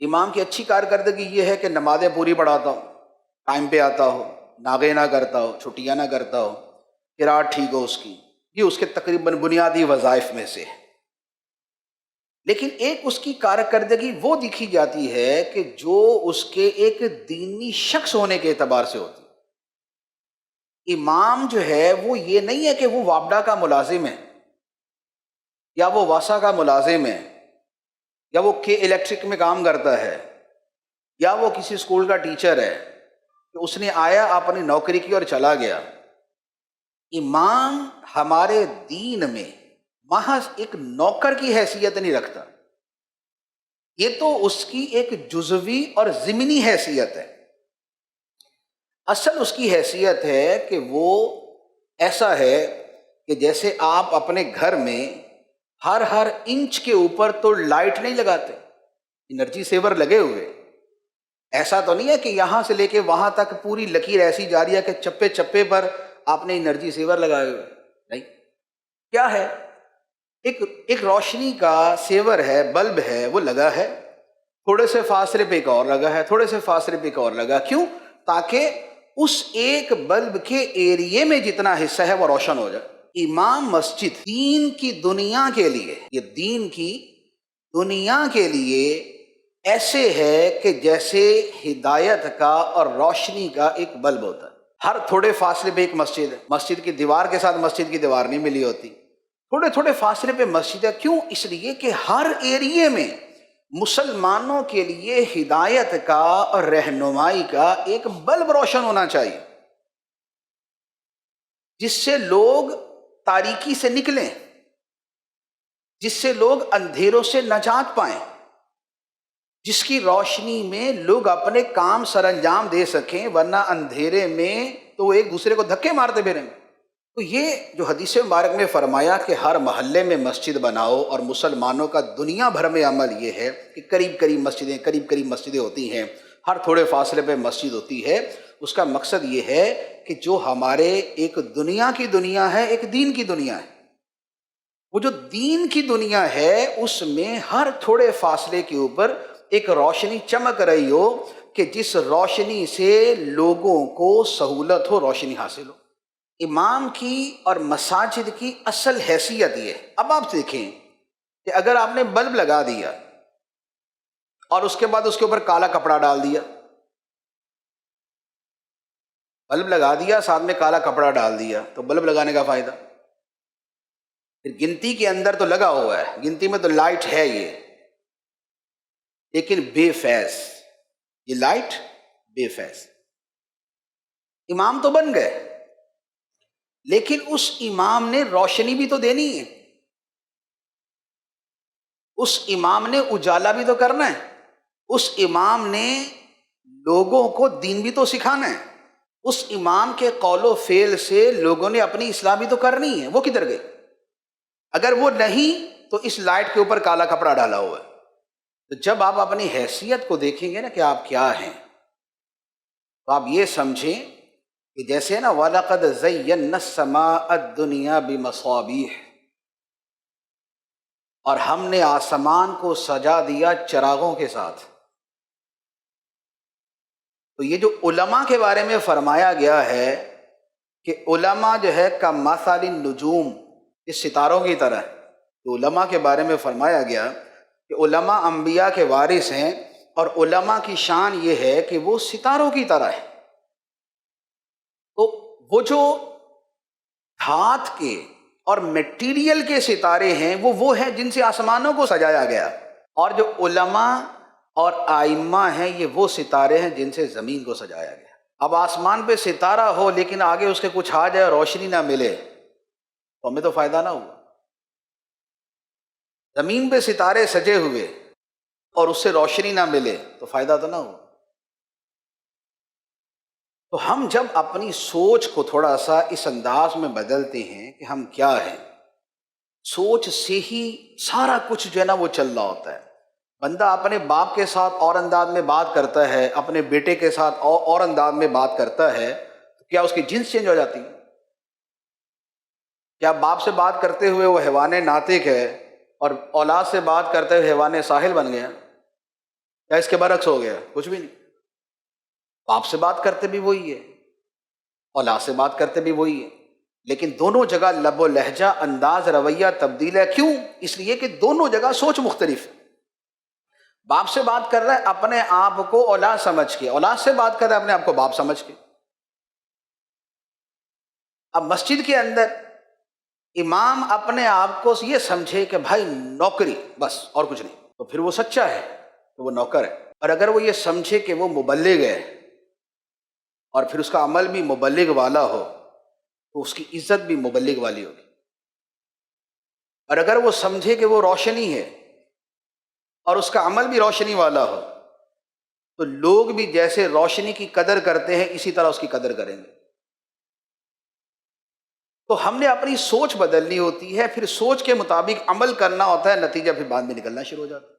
امام کی اچھی کارکردگی یہ ہے کہ نمازیں پوری پڑھاتا ہو، ٹائم پہ آتا ہو، ناغے نہ کرتا ہو، چھٹیاں نہ کرتا ہو، قرأت ٹھیک ہو اس کی، یہ اس کے تقریباً بنیادی وظائف میں سے ہے۔ لیکن ایک اس کی کارکردگی وہ دکھی جاتی ہے کہ جو اس کے ایک دینی شخص ہونے کے اعتبار سے ہوتی ہے۔ امام جو ہے وہ یہ نہیں ہے کہ وہ وابڈا کا ملازم ہے، یا وہ واسا کا ملازم ہے، یا وہ کے الیکٹرک میں کام کرتا ہے، یا وہ کسی اسکول کا ٹیچر ہے کہ اس نے آیا اپنی نوکری کی اور چلا گیا۔ امام ہمارے دین میں محض ایک نوکر کی حیثیت نہیں رکھتا، یہ تو اس کی ایک جزوی اور ضمنی حیثیت ہے۔ اصل اس کی حیثیت ہے کہ وہ ایسا ہے کہ جیسے آپ اپنے گھر میں ہر انچ کے اوپر تو لائٹ نہیں لگاتے، انرجی سیور لگے ہوئے، ایسا تو نہیں ہے کہ یہاں سے لے کے وہاں تک پوری لکیر ایسی جاری ہے کہ چپے چپے پر آپ نے انرجی سیور لگائے ہوئے، نہیں، کیا ہے، ایک روشنی کا سیور ہے، بلب ہے، وہ لگا ہے، تھوڑے سے فاصلے پہ ایک اور لگا ہے، تھوڑے سے فاصلے پہ ایک اور لگا، کیوں؟ تاکہ اس ایک بلب کے ایریے میں جتنا حصہ ہے وہ روشن ہو جائے۔ امام مسجد دین کی دنیا کے لیے، یہ دین کی دنیا کے لیے ایسے ہے کہ جیسے ہدایت کا اور روشنی کا ایک بلب ہوتا ہے۔ ہر تھوڑے فاصلے پہ ایک مسجد ہے، مسجد کی دیوار کے ساتھ مسجد کی دیوار نہیں ملی ہوتی، تھوڑے تھوڑے فاصلے پہ مسجد ہے، کیوں؟ اس لیے کہ ہر ایریے میں مسلمانوں کے لیے ہدایت کا اور رہنمائی کا ایک بلب روشن ہونا چاہیے، جس سے لوگ تاریکی سے نکلیں، جس سے لوگ اندھیروں سے نجات پائیں، جس کی روشنی میں لوگ اپنے کام سر انجام دے سکیں، ورنہ اندھیرے میں تو ایک دوسرے کو دھکے مارتے پھریں۔ تو یہ جو حدیث مبارک میں فرمایا کہ ہر محلے میں مسجد بناؤ، اور مسلمانوں کا دنیا بھر میں عمل یہ ہے کہ قریب قریب مسجدیں ہوتی ہیں، ہر تھوڑے فاصلے پہ مسجد ہوتی ہے، اس کا مقصد یہ ہے کہ جو ہمارے ایک دنیا کی دنیا ہے، ایک دین کی دنیا ہے، وہ جو دین کی دنیا ہے اس میں ہر تھوڑے فاصلے کے اوپر ایک روشنی چمک رہی ہو کہ جس روشنی سے لوگوں کو سہولت ہو، روشنی حاصل ہو۔ امام کی اور مساجد کی اصل حیثیت یہ ہے۔ اب آپ دیکھیں کہ اگر آپ نے بلب لگا دیا اور اس کے بعد اس کے اوپر کالا کپڑا ڈال دیا، بلب لگا دیا ساتھ میں کالا کپڑا ڈال دیا، تو بلب لگانے کا فائدہ؟ پھر گنتی کے اندر تو لگا ہوا ہے، گنتی میں تو لائٹ ہے یہ، لیکن بے فیض، یہ لائٹ بے فیض۔ امام تو بن گئے، لیکن اس امام نے روشنی بھی تو دینی ہے، اس امام نے اجالا بھی تو کرنا ہے، اس امام نے لوگوں کو دین بھی تو سکھانا ہے، اس امام کے قول و فعل سے لوگوں نے اپنی اصلاح بھی تو کرنی ہے۔ وہ کدھر گئے؟ اگر وہ نہیں تو اس لائٹ کے اوپر کالا کپڑا ڈالا ہوا ہے۔ تو جب آپ اپنی حیثیت کو دیکھیں گے نا کہ آپ کیا ہیں، تو آپ یہ سمجھیں کہ جیسے نا وَلَقَدْ زَيَّنَّا السَّمَاءَ الدُّنْيَا بِمَصَابِيحَ، اور ہم نے آسمان کو سجا دیا چراغوں کے ساتھ۔ تو یہ جو علماء کے بارے میں فرمایا گیا ہے کہ علماء جو ہے کمثل النجوم، اس ستاروں کی طرح، تو علماء کے بارے میں فرمایا گیا کہ علماء انبیاء کے وارث ہیں، اور علماء کی شان یہ ہے کہ وہ ستاروں کی طرح ہے۔ تو وہ جو دھات کے اور میٹیریل کے ستارے ہیں وہ ہیں جن سے آسمانوں کو سجایا گیا، اور جو علماء اور ائمہ ہیں یہ وہ ستارے ہیں جن سے زمین کو سجایا گیا۔ اب آسمان پہ ستارہ ہو لیکن آگے اس کے کچھ آ جائے، روشنی نہ ملے، تو ہمیں تو فائدہ نہ ہوا۔ زمین پہ ستارے سجے ہوئے اور اس سے روشنی نہ ملے تو فائدہ تو نہ ہوا۔ تو ہم جب اپنی سوچ کو تھوڑا سا اس انداز میں بدلتے ہیں کہ ہم کیا ہیں، سوچ سے ہی سارا کچھ جو ہے نا وہ چل رہا ہوتا ہے۔ بندہ اپنے باپ کے ساتھ اور انداز میں بات کرتا ہے، اپنے بیٹے کے ساتھ اور انداز میں بات کرتا ہے، تو کیا اس کی جنس چینج ہو جاتی ہے؟ کیا باپ سے بات کرتے ہوئے وہ حیوان ناطق ہے اور اولاد سے بات کرتے ہوئے حیوان ساحل بن گیا؟ یا اس کے برعکس ہو گیا؟ کچھ بھی نہیں. باپ سے بات کرتے بھی وہی ہے، اولاد سے بات کرتے بھی وہی ہے، لیکن دونوں جگہ لب و لہجہ، انداز، رویہ تبدیل ہے. کیوں؟ اس لیے کہ دونوں جگہ سوچ مختلف ہے. باپ سے بات کر رہا ہے اپنے آپ کو اولاد سمجھ کے، اولاد سے بات کر رہا ہے اپنے آپ کو باپ سمجھ کے. اب مسجد کے اندر امام اپنے آپ کو یہ سمجھے کہ بھائی نوکری بس اور کچھ نہیں، تو پھر وہ سچا ہے کہ وہ نوکر ہے. اور اگر وہ یہ سمجھے کہ وہ مبلغ ہے اور پھر اس کا عمل بھی مبلغ والا ہو تو اس کی عزت بھی مبلغ والی ہوگی. اور اگر وہ سمجھے کہ وہ روشنی ہے اور اس کا عمل بھی روشنی والا ہو تو لوگ بھی جیسے روشنی کی قدر کرتے ہیں اسی طرح اس کی قدر کریں گے. تو ہم نے اپنی سوچ بدلنی ہوتی ہے، پھر سوچ کے مطابق عمل کرنا ہوتا ہے، نتیجہ پھر بعد میں نکلنا شروع ہو جاتا ہے.